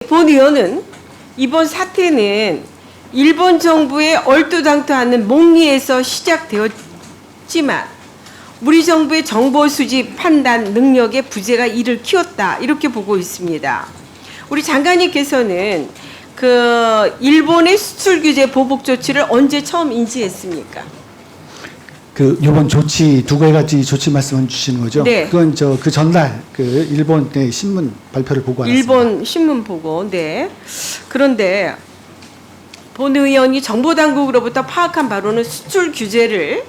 본 의원은 이번 사태는 일본 정부의 얼토당토하는 목리에서 시작되었지만 우리 정부의 정보 수집 판단 능력의 부재가 이를 키웠다 이렇게 보고 있습니다. 우리 장관님께서는 그 일본의 수출 규제 보복 조치를 언제 처음 인지했습니까? 그 이번 조치 두 가지 조치 말씀해 주시는 거죠? 네. 그건 그 전날 그 일본의 신문 발표를 보고 왔습니다. 일본 신문 보고. 네. 그런데 본 의원이 정보당국으로부터 파악한 바로는 수출 규제를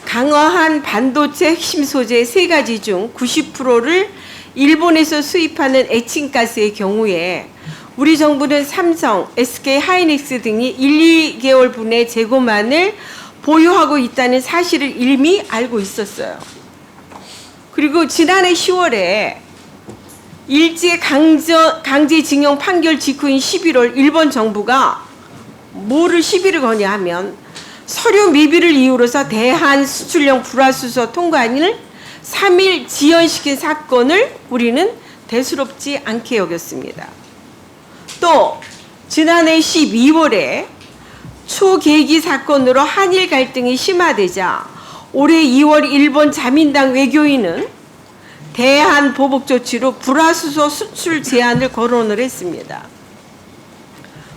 강화한 반도체 핵심 소재 3가지 중 90%를 일본에서 수입하는 에칭가스의 경우에 우리 정부는 삼성, SK 하이닉스 등이 1, 2개월 분의 재고만을 보유하고 있다는 사실을 이미 알고 있었어요. 그리고 지난해 10월에 일제 강제징용 판결 직후인 11월 일본 정부가 뭐를 시비를 거냐 하면 서류 미비를 이유로서 대한 수출용 불화수소 통관을 3일 지연시킨 사건을 우리는 대수롭지 않게 여겼습니다. 또 지난해 12월에 초계기 사건으로 한일 갈등이 심화되자 올해 2월 일본 자민당 외교인은 대한 보복 조치로 불화수소 수출 제한을 거론을 했습니다.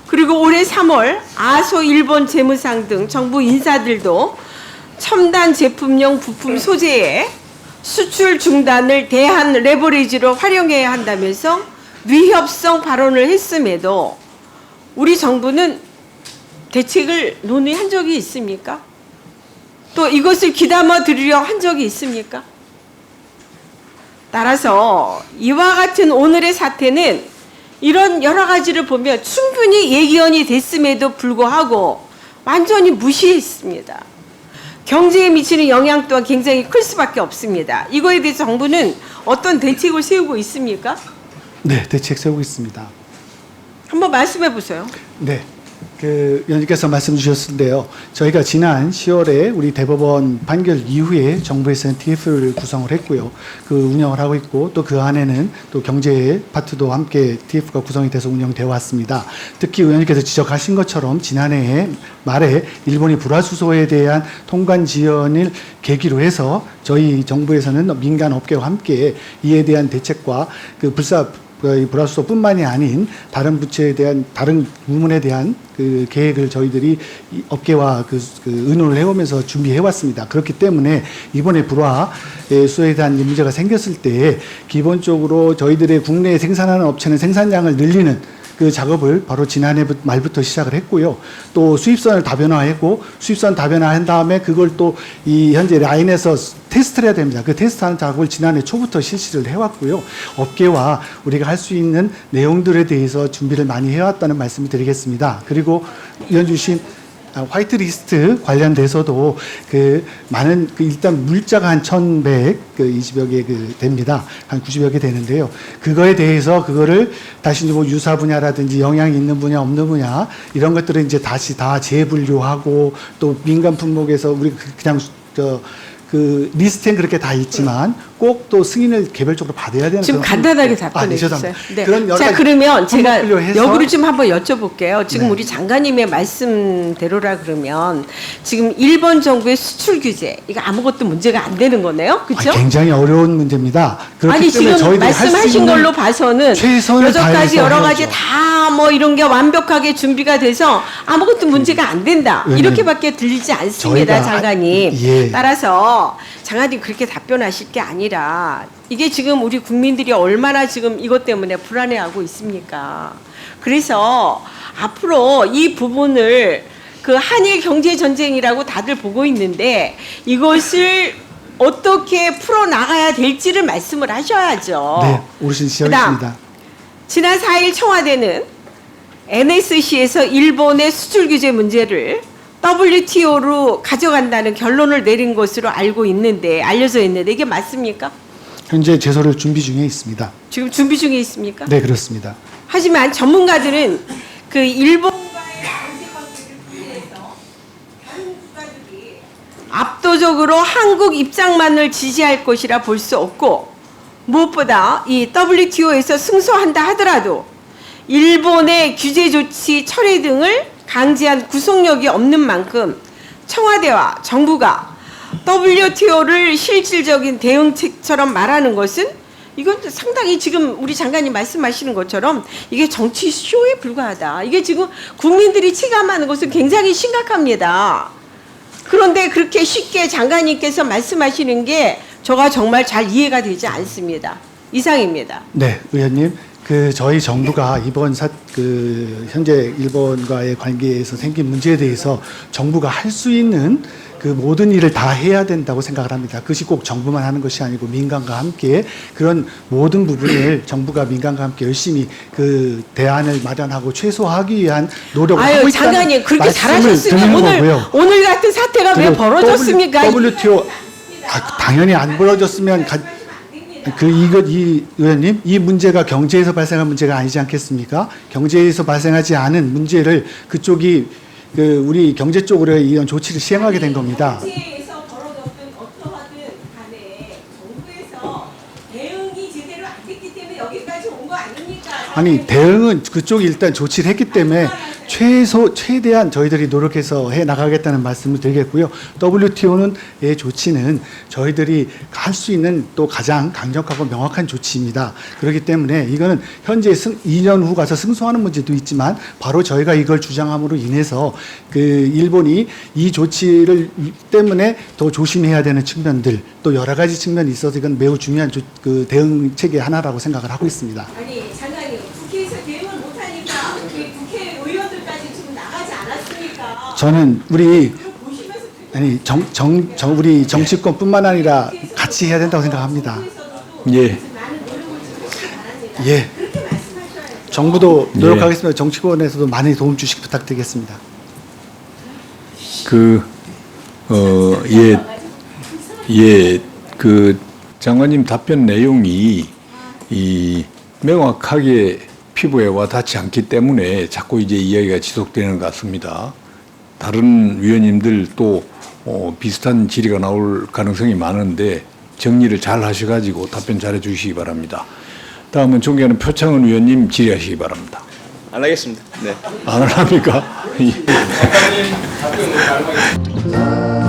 그리고 올해 3월 아소 일본 재무상 등 정부 인사들도 첨단 제품용 부품 소재의 수출 중단을 대한 레버리지로 활용해야 한다면서 위협성 발언을 했음에도 우리 정부는 대책을 논의한 적이 있습니까? 또 이것을 귀담아 들으려 한 적이 있습니까? 따라서 이와 같은 오늘의 사태는 이런 여러 가지를 보면 충분히 예견이 됐음에도 불구하고 완전히 무시했습니다. 경제에 미치는 영향 또한 굉장히 클 수밖에 없습니다. 이거에 대해서 정부는 어떤 대책을 세우고 있습니까? 네, 대책 세우고 있습니다. 한번 말씀해 보세요. 네. 그 위원님께서 말씀 주셨는데요. 저희가 지난 10월에 우리 대법원 판결 이후에 정부에서는 TF를 구성을 했고요. 그 운영을 하고 있고 또 그 안에는 또 경제 파트도 함께 TF가 구성이 돼서 운영되어 왔습니다. 특히 위원님께서 지적하신 것처럼 지난해 말에 일본이 불화수소에 대한 통관 지연을 계기로 해서 저희 정부에서는 민간 업계와 함께 이에 대한 대책과 그 불화수소뿐만이 아닌 다른 부처에 대한 다른 부문에 대한 그 계획을 저희들이 업계와 의논을 해오면서 준비해 왔습니다. 그렇기 때문에 이번에 불화수소에 대한 문제가 생겼을 때 기본적으로 저희들의 국내에 생산하는 업체는 생산량을 늘리는 그 작업을 바로 지난해 말부터 시작을 했고요. 또 수입선을 다변화했고 수입선 다변화한 다음에 그걸 또 이 현재 라인에서 테스트를 해야 됩니다. 그 테스트하는 작업을 지난해 초부터 실시를 해왔고요. 업계와 우리가 할 수 있는 내용들에 대해서 준비를 많이 해왔다는 말씀을 드리겠습니다. 그리고 위원 주신 화이트리스트 관련돼서도 그 많은 일단 물자가 한 1,120여 개 됩니다. 한 90여 개 되는데요. 그거에 대해서 그거를 다시 뭐 유사 분야라든지 영향이 있는 분야 없는 분야 이런 것들을 이제 다시 다 재분류하고 또 민간 품목에서 우리 그냥 그 리스트엔 그렇게 다 있지만 꼭 또 승인을 개별적으로 받아야 되는 지금 간단하게 답변해 주세요. 네. 자, 그러면 제가 역으로 좀 한번 여쭤볼게요. 지금 네. 우리 장관님의 말씀대로라 그러면 지금 일본 정부의 수출 규제 이거 아무것도 문제가 안 되는 거네요, 그렇죠? 굉장히 어려운 문제입니다. 그렇기 아니 때문에 지금 저희들이 말씀하신 걸로 봐서는 최선을 여러 가지 다해서 여러 가지 해야죠. 다 뭐 이런 게 완벽하게 준비가 돼서 아무것도 문제가 안 된다 이렇게밖에 들리지 않습니다, 저희가 장관님. 예. 따라서 장관님 그렇게 답변하실 게 아니라 이게 지금 우리 국민들이 얼마나 지금 이것 때문에 불안해하고 있습니까? 그래서 앞으로 이 부분을 그 한일 경제 전쟁이라고 다들 보고 있는데 이것을 어떻게 풀어 나가야 될지를 말씀을 하셔야죠. 네, 옳으신 지적이십니다. 지난 4일 청와대는 NSC에서 일본의 수출 규제 문제를 WTO로 가져간다는 결론을 내린 것으로 알려져 있는데 이게 맞습니까? 현재 제소를 준비 중에 있습니다. 지금 준비 중에 있습니까? 네, 그렇습니다. 하지만 전문가들은 그 일본과의 관세 관계를 통해서 다른 국가들이 압도적으로 한국 입장만을 지지할 것이라 볼 수 없고 무엇보다 이 WTO에서 승소한다 하더라도 일본의 규제 조치 철회 등을 강제한 구속력이 없는 만큼 청와대와 정부가 WTO를 실질적인 대응책처럼 말하는 것은 이건 상당히 지금 우리 장관님 말씀하시는 것처럼 이게 정치 쇼에 불과하다. 이게 지금 국민들이 체감하는 것은 굉장히 심각합니다. 그런데 그렇게 쉽게 장관님께서 말씀하시는 게 저가 정말 잘 이해가 되지 않습니다. 이상입니다. 네, 의원님. 저희 정부가 이번 현재 일본과의 관계에서 생긴 문제에 대해서 정부가 할 수 있는 그 모든 일을 다 해야 된다고 생각을 합니다. 그것이 꼭 정부만 하는 것이 아니고 민간과 함께 그런 모든 부분을 정부가 민간과 함께 열심히 그 대안을 마련하고 최소화하기 위한 노력을 하고 있다는 장관님 그렇게 말씀을 잘하셨으면 드리는 거고요. 오늘 같은 사태가 왜 벌어졌습니까? WTO 당연히 안 벌어졌으면 이 의원님, 이 문제가 경제에서 발생한 문제가 아니지 않겠습니까? 경제에서 발생하지 않은 문제를 그쪽이 우리 경제 쪽으로 이런 조치를 시행하게 된 겁니다. 경제에서 벌어졌든 어떠하든 간에 정부에서 대응이 제대로 안 됐기 때문에 여기까지 온 거 아닙니까? 아니, 대응은 그쪽이 일단 조치를 했기 때문에 최대한 저희들이 노력해서 해 나가겠다는 말씀을 드리겠고요. WTO는 의 조치는 저희들이 할 수 있는 또 가장 강력하고 명확한 조치입니다. 그렇기 때문에 이거는 현재 2년 후 가서 승소하는 문제도 있지만 바로 저희가 이걸 주장함으로 인해서 일본이 이 조치를 때문에 더 조심해야 되는 측면들 또 여러 가지 측면이 있어서 이건 매우 중요한 대응책의 하나라고 생각을 하고 있습니다. 아니 장관님 국회에서 대응을 못하니까 국회의원들까지 지금 나가지 않았습니까? 저는 우리 보시면서 우리 정치권뿐만 아니라 같이 해야 된다고 생각합니다. 예. 예. 정부도 노력하겠습니다. 정치권에서도 많이 도움 주시기 부탁드리겠습니다. 장관님 답변 내용이 명확하게 피부에 와닿지 않기 때문에 자꾸 이제 이야기가 지속되는 것 같습니다. 다른 위원님들 또 비슷한 질의가 나올 가능성이 많은데 정리를 잘 하셔가지고 답변 잘 해주시기 바랍니다. 다음은 존경하는 표창원 위원님 질의하시기 바랍니다. 안 하겠습니다. 네. 안 합니까? 작가님 답변 너무 잘